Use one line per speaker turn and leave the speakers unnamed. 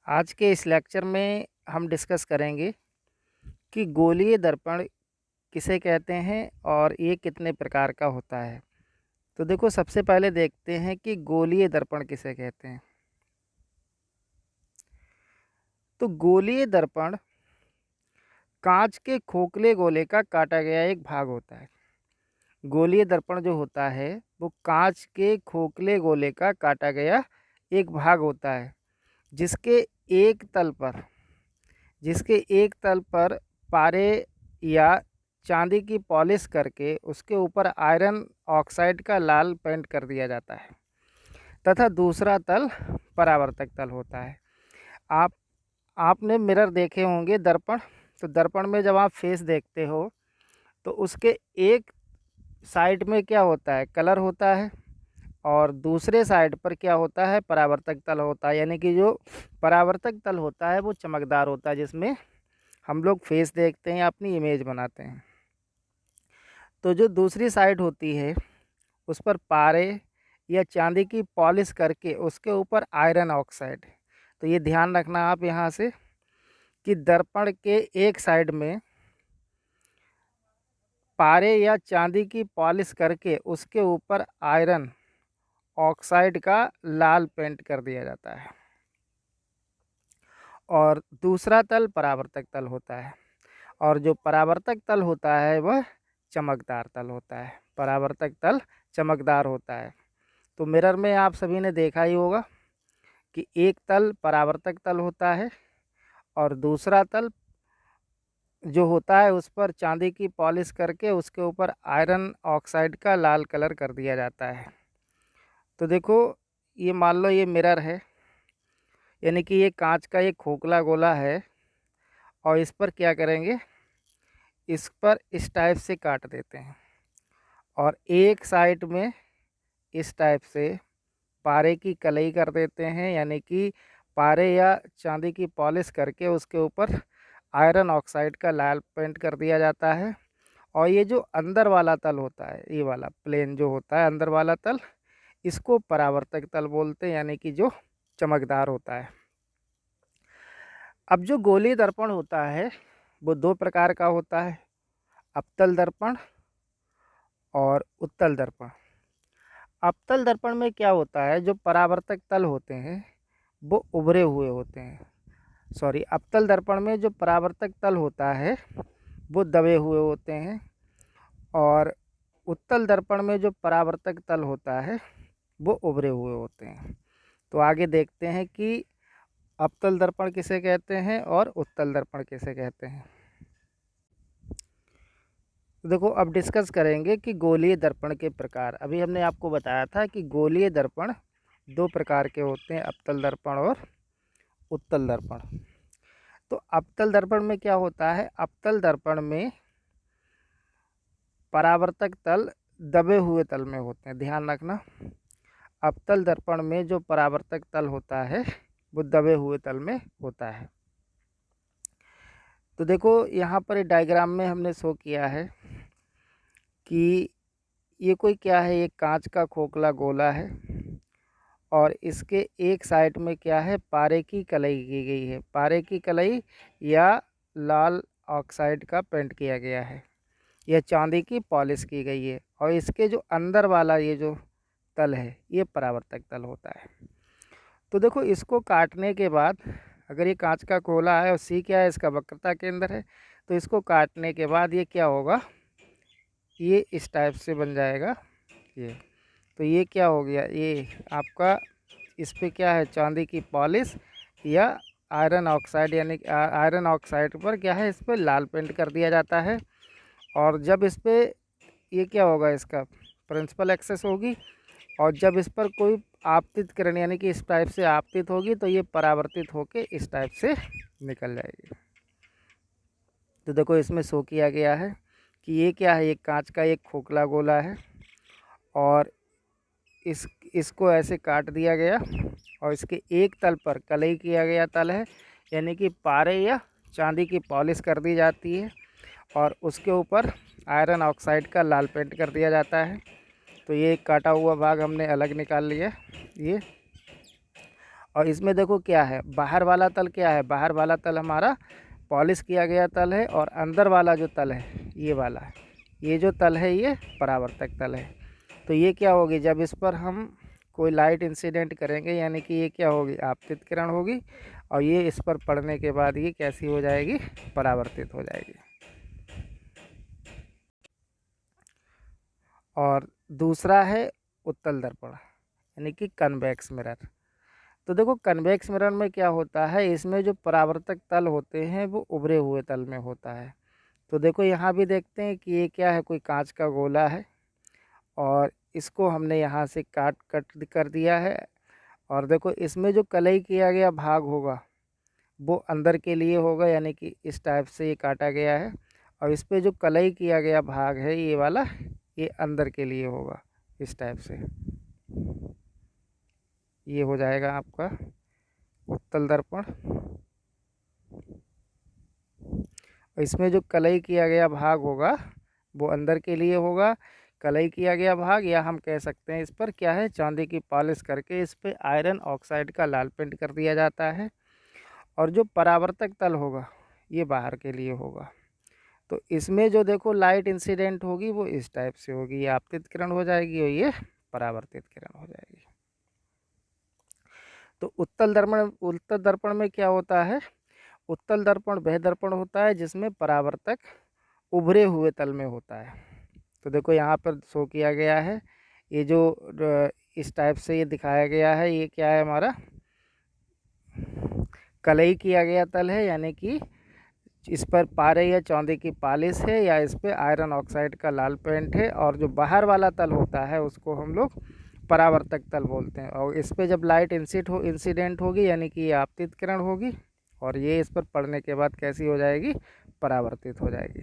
आज के इस लेक्चर में हम डिस्कस करेंगे कि गोलीय दर्पण किसे कहते हैं और ये कितने प्रकार का होता है। तो देखो, सबसे पहले देखते हैं कि गोलीय दर्पण किसे कहते हैं। तो गोलीय दर्पण कांच के खोखले गोले का काटा गया एक भाग होता है। गोलीय दर्पण जो होता है वो कांच के खोखले गोले का काटा गया एक भाग होता है, जिसके एक तल पर पारे या चांदी की पॉलिश करके उसके ऊपर आयरन ऑक्साइड का लाल पेंट कर दिया जाता है तथा दूसरा तल परावर्तक तल होता है। आप आपने मिरर देखे होंगे, दर्पण। तो दर्पण में जब आप फेस देखते हो तो उसके एक साइड में क्या होता है, कलर होता है, और दूसरे साइड पर क्या होता है, परावर्तक तल होता है। यानी कि जो परावर्तक तल होता है वो चमकदार होता है, जिसमें हम लोग फेस देखते हैं, अपनी इमेज बनाते हैं। तो जो दूसरी साइड होती है उस पर पारे या चांदी की पॉलिश करके उसके ऊपर आयरन ऑक्साइड। तो ये ध्यान रखना आप यहाँ से कि दर्पण के एक साइड में पारे या चांदी की पॉलिश करके उसके ऊपर आयरन ऑक्साइड का लाल पेंट कर दिया जाता है, और दूसरा तल परावर्तक तल होता है। और जो परावर्तक तल होता है वह चमकदार तल होता है। परावर्तक तल चमकदार होता है। तो मिरर में आप सभी ने देखा ही होगा कि एक तल परावर्तक तल होता है और दूसरा तल जो होता है उस पर चांदी की पॉलिश करके उसके ऊपर आयरन ऑक्साइड का लाल कलर कर दिया जाता है। तो देखो, ये मान लो ये मिरर है, यानी कि ये कांच का एक खोखला गोला है, और इस पर क्या करेंगे, इस पर इस टाइप से काट देते हैं, और एक साइड में इस टाइप से पारे की कलई कर देते हैं। यानी कि पारे या चांदी की पॉलिश करके उसके ऊपर आयरन ऑक्साइड का लाल पेंट कर दिया जाता है। और ये जो अंदर वाला तल होता है, ये वाला प्लेन जो होता है अंदर वाला तल, इसको परावर्तक तल बोलते हैं, यानी कि जो चमकदार होता है। अब जो गोलीय दर्पण होता है वो दो प्रकार का होता है, अवतल दर्पण और उत्तल दर्पण। अवतल दर्पण में क्या होता है, जो परावर्तक तल होते हैं वो उभरे हुए होते हैं। अवतल दर्पण में जो परावर्तक तल होता है वो दबे हुए होते हैं, और उत्तल दर्पण में जो परावर्तक तल होता है वो उभरे हुए होते हैं। तो आगे देखते हैं कि अवतल दर्पण किसे कहते हैं और उत्तल दर्पण किसे कहते हैं। तो देखो, अब डिस्कस करेंगे कि गोलीय दर्पण के प्रकार। अभी हमने आपको बताया था कि गोलीय दर्पण दो प्रकार के होते हैं, अवतल दर्पण और उत्तल दर्पण। तो अवतल दर्पण में क्या होता है, अवतल दर्पण में परावर्तक तल दबे हुए तल में होते हैं। ध्यान रखना, अवतल दर्पण में जो परावर्तक तल होता है वो दबे हुए तल में होता है। तो देखो, यहाँ पर डायग्राम में हमने शो किया है कि ये कोई क्या है, एक कांच का खोखला गोला है, और इसके एक साइड में क्या है, पारे की कलई की गई है। पारे की कलई या लाल ऑक्साइड का पेंट किया गया है, यह चांदी की पॉलिश की गई है, और इसके जो अंदर वाला ये जो तल है ये परावर्तक तल होता है। तो देखो, इसको काटने के बाद, अगर ये कांच का गोला है और सी क्या है, इसका वक्रता केंद्र है, तो इसको काटने के बाद ये क्या होगा, ये इस टाइप से बन जाएगा ये। तो ये क्या हो गया, ये आपका इस पे क्या है, चांदी की पॉलिश या आयरन ऑक्साइड, यानी आयरन ऑक्साइड पर क्या है, इस पर लाल पेंट कर दिया जाता है। और जब इस पे ये क्या होगा, इसका प्रिंसिपल एक्सेस होगी, और जब इस पर कोई आपतित किरण यानी कि इस टाइप से आपतित होगी तो ये परावर्तित होके इस टाइप से निकल जाएगी। तो देखो, इसमें शो किया गया है कि ये क्या है, एक कांच का एक खोखला गोला है, और इसको ऐसे काट दिया गया, और इसके एक तल पर कलई किया गया तल है, यानी कि पारे या चांदी की पॉलिश कर दी जाती है, और उसके ऊपर आयरन ऑक्साइड का लाल पेंट कर दिया जाता है। तो ये काटा हुआ भाग हमने अलग निकाल लिया ये, और इसमें देखो क्या है, बाहर वाला तल क्या है, बाहर वाला तल हमारा पॉलिश किया गया तल है, और अंदर वाला जो तल है ये वाला है, ये जो तल है ये परावर्तक तल है। तो ये क्या होगी, जब इस पर हम कोई लाइट इंसिडेंट करेंगे यानी कि ये क्या होगी, आपतित किरण होगी, और ये इस पर पड़ने के बाद ये कैसी हो जाएगी, परावर्तित हो जाएगी। और दूसरा है उत्तल दर्पण यानी कि कन्वेक्स मिरर। तो देखो कन्वेक्स मिरर में क्या होता है, इसमें जो परावर्तक तल होते हैं वो उभरे हुए तल में होता है। तो देखो यहाँ भी देखते हैं कि ये क्या है, कोई कांच का गोला है, और इसको हमने यहाँ से कट कर दिया है। और देखो इसमें जो कलई किया गया भाग होगा वो अंदर के लिए होगा, यानी कि इस टाइप से ये काटा गया है, और इस पे जो कलई किया गया भाग है ये वाला, ये अंदर के लिए होगा इस टाइप से। ये हो जाएगा आपका उत्तल दर्पण। इसमें जो कलई किया गया भाग होगा वो अंदर के लिए होगा, कलई किया गया भाग, या हम कह सकते हैं इस पर क्या है, चांदी की पॉलिश करके इस पर आयरन ऑक्साइड का लाल पेंट कर दिया जाता है। और जो परावर्तक तल होगा ये बाहर के लिए होगा। तो इसमें जो देखो लाइट इंसिडेंट होगी वो इस टाइप से होगी, ये आपतित किरण हो जाएगी और ये परावर्तित किरण हो जाएगी। तो उत्तल दर्पण में क्या होता है, उत्तल दर्पण वह दर्पण होता है जिसमें परावर्तक उभरे हुए तल में होता है। तो देखो यहाँ पर शो किया गया है, ये जो इस टाइप से ये दिखाया गया है, ये क्या है, हमारा कलई किया गया तल है, यानी कि इस पर पारे या चांदी की पॉलिश है, या इस पर आयरन ऑक्साइड का लाल पेंट है। और जो बाहर वाला तल होता है उसको हम लोग परावर्तक तल बोलते हैं। और इस पर जब लाइट इंसिडेंट होगी यानी कि ये आपतित किरण होगी, और ये इस पर पड़ने के बाद कैसी हो जाएगी, परावर्तित हो जाएगी।